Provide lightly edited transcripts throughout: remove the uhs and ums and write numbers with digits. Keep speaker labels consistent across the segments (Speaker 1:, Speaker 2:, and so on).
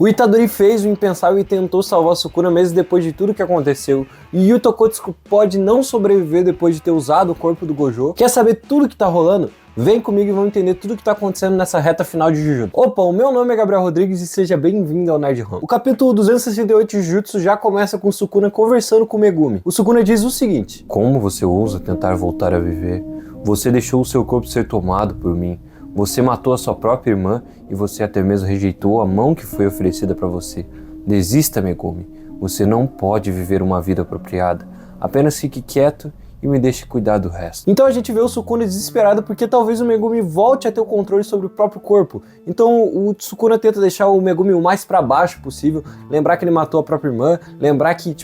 Speaker 1: O Itadori fez o impensável e tentou salvar a Sukuna mesmo depois de tudo que aconteceu. E Yu Tokotsuki pode não sobreviver depois de ter usado o corpo do Gojo. Quer saber tudo que tá rolando? Vem comigo e vamos entender tudo que tá acontecendo nessa reta final de Jujutsu. Opa, o meu nome é Gabriel Rodrigues e seja bem-vindo ao Nerd Hub. O capítulo 268 de Jujutsu já começa com Sukuna conversando com Megumi. O Sukuna diz o seguinte: como você ousa tentar voltar a viver? Você deixou o seu corpo ser tomado por mim. Você matou a sua própria irmã e você até mesmo rejeitou a mão que foi oferecida para você. Desista, Megumi. Você não pode viver uma vida apropriada. Apenas fique quieto e me deixe cuidar do resto. Então a gente vê o Sukuna desesperado porque talvez o Megumi volte a ter o controle sobre o próprio corpo. Então o Sukuna tenta deixar o Megumi o mais pra baixo possível, lembrar que ele matou a própria irmã, lembrar que,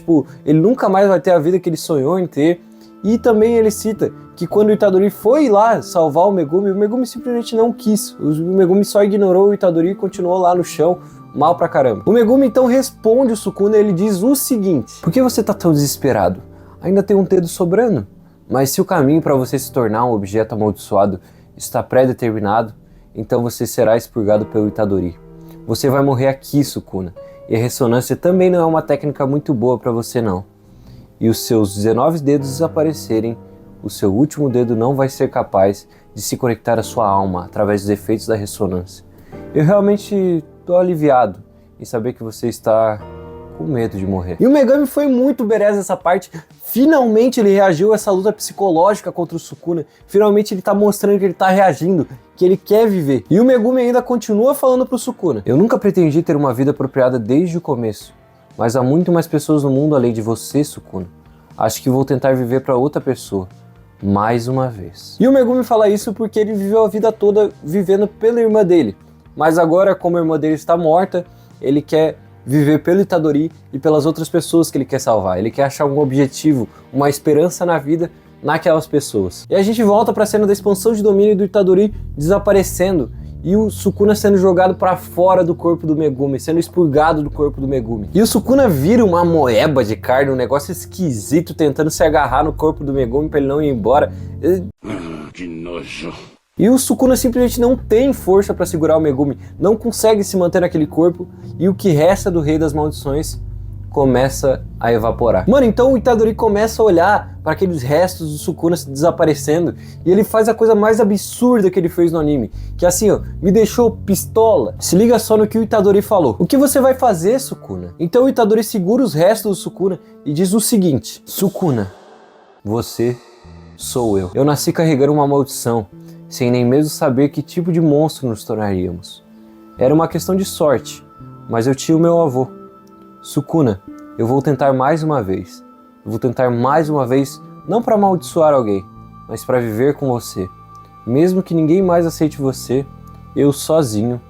Speaker 1: ele nunca mais vai ter a vida que ele sonhou em ter. E também ele cita que quando o Itadori foi lá salvar o Megumi simplesmente não quis. O Megumi só ignorou o Itadori e continuou lá no chão, mal pra caramba. O Megumi então responde o Sukuna e ele diz o seguinte: por que você tá tão desesperado? Ainda tem um dedo sobrando? Mas se o caminho para você se tornar um objeto amaldiçoado está pré-determinado, então você será expurgado pelo Itadori. Você vai morrer aqui, Sukuna. E a ressonância também não é uma técnica muito boa para você não. E os seus 19 dedos desaparecerem, o seu último dedo não vai ser capaz de se conectar à sua alma através dos efeitos da ressonância. Eu realmente tô aliviado em saber que você está com medo de morrer. E o Megumi foi muito berés nessa parte. Finalmente ele reagiu a essa luta psicológica contra o Sukuna. Finalmente ele tá mostrando que ele tá reagindo, que ele quer viver. E o Megumi ainda continua falando pro Sukuna: eu nunca pretendi ter uma vida apropriada desde o começo. Mas há muito mais pessoas no mundo além de você, Sukuna. Acho que vou tentar viver para outra pessoa, mais uma vez. E o Megumi fala isso porque ele viveu a vida toda vivendo pela irmã dele. Mas agora, como a irmã dele está morta, ele quer viver pelo Itadori e pelas outras pessoas que ele quer salvar. Ele quer achar um objetivo, uma esperança na vida naquelas pessoas. E a gente volta para a cena da expansão de domínio do Itadori desaparecendo e o Sukuna sendo jogado para fora do corpo do Megumi, sendo expurgado do corpo do Megumi. E o Sukuna vira uma moeba de carne, um negócio esquisito, tentando se agarrar no corpo do Megumi para ele não ir embora.
Speaker 2: Que nojo.
Speaker 1: E o Sukuna simplesmente não tem força para segurar o Megumi, não consegue se manter naquele corpo, e o que resta do Rei das Maldições começa a evaporar. Mano, então o Itadori começa a olhar para aqueles restos do Sukuna desaparecendo e ele faz a coisa mais absurda que ele fez no anime, que assim, me deixou pistola. Se liga só no que o Itadori falou: o que você vai fazer, Sukuna? Então o Itadori segura os restos do Sukuna e diz o seguinte: Sukuna, você sou eu. Eu nasci carregando uma maldição, sem nem mesmo saber que tipo de monstro nos tornaríamos. Era uma questão de sorte, mas eu tinha o meu avô. Sukuna, eu vou tentar mais uma vez. Eu vou tentar mais uma vez, não para amaldiçoar alguém, mas para viver com você. Mesmo que ninguém mais aceite você, eu sozinho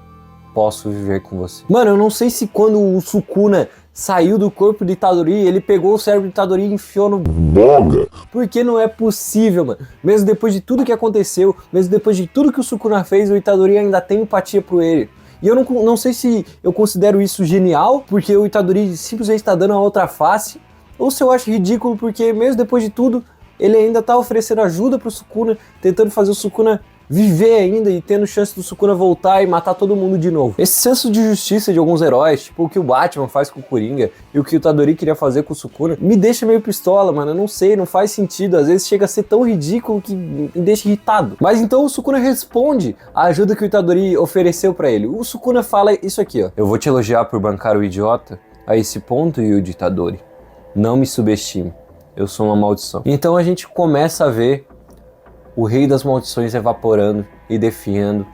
Speaker 1: posso viver com você. Mano, eu não sei se quando o Sukuna saiu do corpo de Itadori, ele pegou o cérebro de Itadori e enfiou no boga. Porque não é possível, mano. Mesmo depois de tudo que aconteceu, mesmo depois de tudo que o Sukuna fez, o Itadori ainda tem empatia por ele. E eu não sei se eu considero isso genial, porque o Itadori simplesmente está dando a outra face, ou se eu acho ridículo, porque mesmo depois de tudo, ele ainda está oferecendo ajuda pro Sukuna, tentando fazer o Sukuna viver ainda e tendo chance do Sukuna voltar e matar todo mundo de novo. Esse senso de justiça de alguns heróis, tipo o que o Batman faz com o Coringa e o que o Itadori queria fazer com o Sukuna, me deixa meio pistola, mano. Eu não sei, não faz sentido. Às vezes chega a ser tão ridículo que me deixa irritado. Mas então o Sukuna responde a ajuda que o Itadori ofereceu pra ele. O Sukuna fala isso aqui, eu vou te elogiar por bancar o idiota a esse ponto, Yuji Itadori. Não me subestime. Eu sou uma maldição. Então a gente começa a ver o Rei das Maldições evaporando e definhando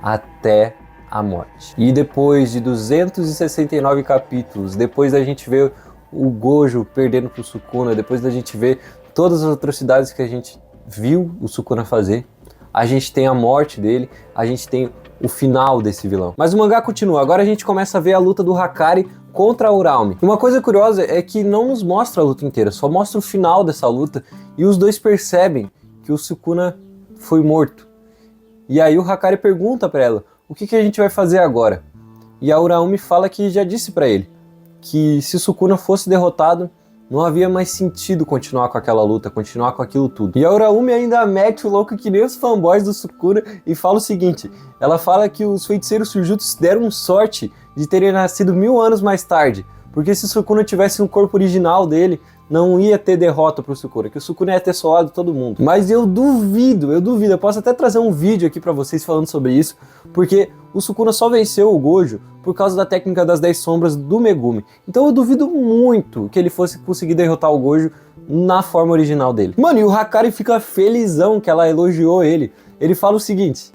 Speaker 1: até a morte. E depois de 269 capítulos, depois da gente ver o Gojo perdendo pro Sukuna, depois da gente ver todas as atrocidades que a gente viu o Sukuna fazer, a gente tem a morte dele, a gente tem o final desse vilão. Mas o mangá continua, agora a gente começa a ver a luta do Hakari contra a Uraume. Uma coisa curiosa é que não nos mostra a luta inteira, só mostra o final dessa luta e os dois percebem que o Sukuna foi morto. E aí o Hakari pergunta pra ela: o que a gente vai fazer agora? E a Uraume fala que já disse pra ele que se o Sukuna fosse derrotado, Não havia mais sentido continuar com aquela luta, continuar com aquilo tudo. E a Uraumi ainda mete o louco que nem os fanboys do Sukuna e fala o seguinte, ela fala que os feiticeiros Sujutsu deram sorte de terem nascido 1000 anos mais tarde, porque se o Sukuna tivesse um corpo original dele, não ia ter derrota pro Sukuna, que o Sukuna ia ter solado todo mundo. Mas eu duvido, eu posso até trazer um vídeo aqui pra vocês falando sobre isso, porque o Sukuna só venceu o Gojo por causa da técnica das 10 sombras do Megumi. Então eu duvido muito que ele fosse conseguir derrotar o Gojo na forma original dele. Mano, e o Hakari fica felizão que ela elogiou ele. Ele fala o seguinte,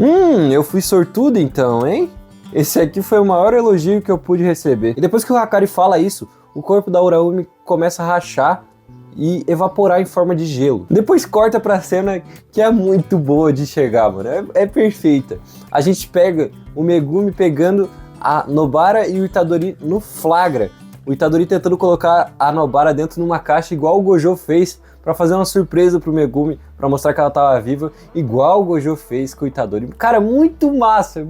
Speaker 1: eu fui sortudo então, hein? Esse aqui foi o maior elogio que eu pude receber. E depois que o Hakari fala isso, o corpo da Uraumi começa a rachar e evaporar em forma de gelo. Depois corta pra cena que é muito boa de enxergar, mano. É perfeita. A gente pega o Megumi pegando a Nobara e o Itadori no flagra. O Itadori tentando colocar a Nobara dentro de uma caixa igual o Gojo fez pra fazer uma surpresa pro Megumi, pra mostrar que ela tava viva, igual o Gojo fez com o Itadori. Cara, muito massa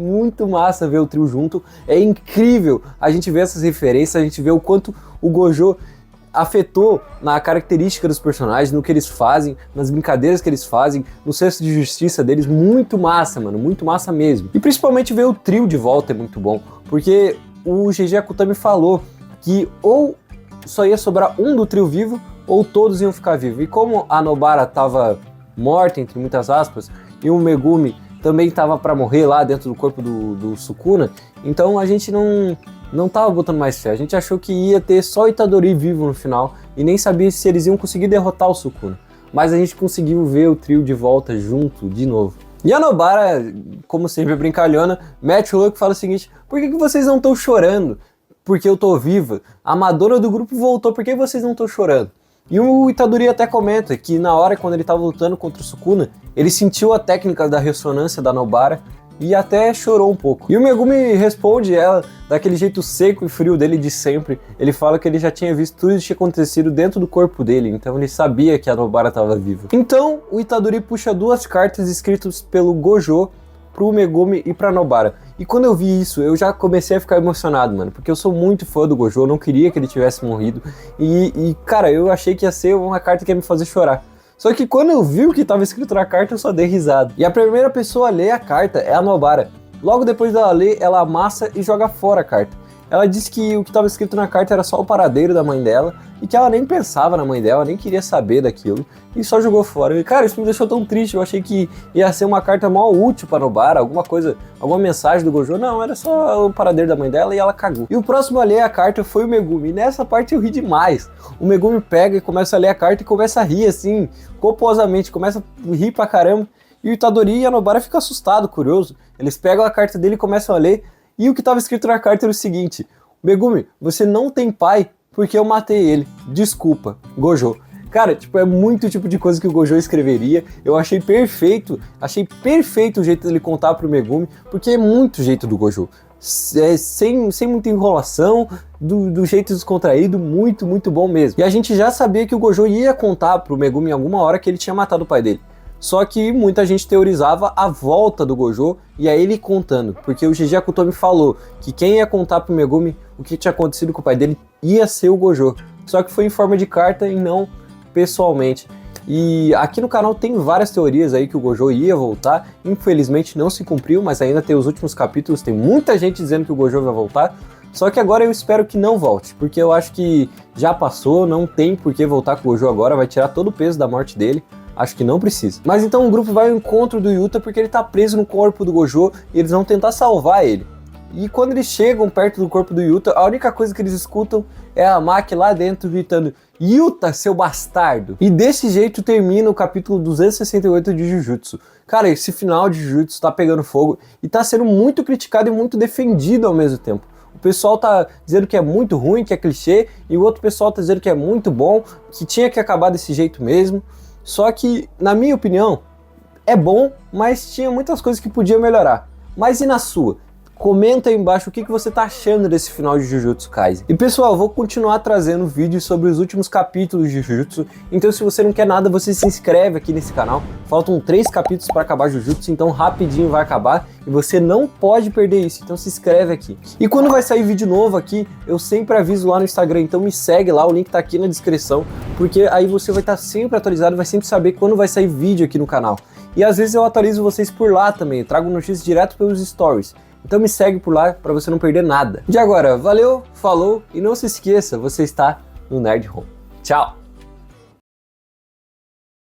Speaker 1: ver o trio junto. É incrível a gente ver essas referências, a gente vê o quanto o Gojo afetou na característica dos personagens, no que eles fazem, nas brincadeiras que eles fazem, no senso de justiça deles. Muito massa, mano, muito massa mesmo. E principalmente ver o trio de volta é muito bom, porque o GG Akutami falou que ou só ia sobrar um do trio vivo, ou todos iam ficar vivos. E como a Nobara tava morta, entre muitas aspas, e o Megumi também tava pra morrer lá dentro do corpo do Sukuna, então a gente não tava botando mais fé. A gente achou que ia ter só Itadori vivo no final, e nem sabia se eles iam conseguir derrotar o Sukuna. Mas a gente conseguiu ver o trio de volta junto, de novo. E a Nobara, como sempre brincalhona, mete o louco e fala o seguinte, por que vocês não estão chorando? Porque eu tô viva. A Madonna do grupo voltou, por que vocês não estão chorando? E o Itadori até comenta que na hora quando ele tava lutando contra o Sukuna, ele sentiu a técnica da ressonância da Nobara e até chorou um pouco. E o Megumi responde ela daquele jeito seco e frio dele de sempre. Ele fala que ele já tinha visto tudo isso que tinha acontecido dentro do corpo dele, então ele sabia que a Nobara estava viva. Então o Itadori puxa 2 cartas escritas pelo Gojo pro Megumi e pra Nobara. E quando eu vi isso, eu já comecei a ficar emocionado, mano, porque eu sou muito fã do Gojo, eu não queria que ele tivesse morrido. E cara, eu achei que ia ser uma carta que ia me fazer chorar. Só que quando eu vi o que estava escrito na carta, eu só dei risada. E a primeira pessoa a ler a carta é a Nobara. Logo depois dela ler, ela amassa e joga fora a carta. Ela disse que o que estava escrito na carta era só o paradeiro da mãe dela e que ela nem pensava na mãe dela, nem queria saber daquilo e só jogou fora. E cara, isso me deixou tão triste, eu achei que ia ser uma carta mó útil para Nobara, alguma coisa, alguma mensagem do Gojo. Não, era só o paradeiro da mãe dela e ela cagou. E o próximo a ler a carta foi o Megumi, e nessa parte eu ri demais. O Megumi pega e começa a ler a carta e começa a rir assim, copiosamente, começa a rir pra caramba. E o Itadori e a Nobara ficam assustados, curioso. Eles pegam a carta dele e começam a ler. E o que estava escrito na carta era o seguinte: Megumi, você não tem pai porque eu matei ele. Desculpa, Gojo. Cara, tipo, é muito tipo de coisa que o Gojo escreveria. Eu achei perfeito o jeito dele contar pro Megumi, porque é muito jeito do Gojo. Sem muita enrolação, do jeito descontraído, muito bom mesmo. E a gente já sabia que o Gojo ia contar pro Megumi em alguma hora que ele tinha matado o pai dele. Só que muita gente teorizava a volta do Gojo e aí ele contando, porque o GG Akutami falou que quem ia contar pro Megumi o que tinha acontecido com o pai dele ia ser o Gojo. Só que foi em forma de carta e não pessoalmente. E aqui no canal tem várias teorias aí que o Gojo ia voltar, infelizmente não se cumpriu, mas ainda tem os últimos capítulos, tem muita gente dizendo que o Gojo vai voltar. Só que agora eu espero que não volte, porque eu acho que já passou, não tem por que voltar com o Gojo agora, vai tirar todo o peso da morte dele. Acho que não precisa. Mas então o grupo vai ao encontro do Yuta porque ele tá preso no corpo do Gojo e eles vão tentar salvar ele. E quando eles chegam perto do corpo do Yuta, a única coisa que eles escutam é a Maki lá dentro gritando: Yuta, seu bastardo! E desse jeito termina o capítulo 268 de Jujutsu. Cara, esse final de Jujutsu tá pegando fogo e tá sendo muito criticado e muito defendido ao mesmo tempo. O pessoal tá dizendo que é muito ruim, que é clichê, e o outro pessoal tá dizendo que é muito bom, que tinha que acabar desse jeito mesmo. Só que, na minha opinião, é bom, mas tinha muitas coisas que podia melhorar. Mas e na sua? Comenta aí embaixo o que você tá achando desse final de Jujutsu Kaisen. E pessoal, eu vou continuar trazendo vídeos sobre os últimos capítulos de Jujutsu, então se você não quer nada, você se inscreve aqui nesse canal. Faltam 3 capítulos para acabar Jujutsu, então rapidinho vai acabar e você não pode perder isso, então se inscreve aqui. E quando vai sair vídeo novo aqui, eu sempre aviso lá no Instagram, então me segue lá, o link tá aqui na descrição, porque aí você vai estar sempre atualizado, vai sempre saber quando vai sair vídeo aqui no canal. E às vezes eu atualizo vocês por lá também, eu trago notícias direto pelos stories. Então me segue por lá para você não perder nada. De agora, valeu, falou e não se esqueça, você está no Nerd Home. Tchau!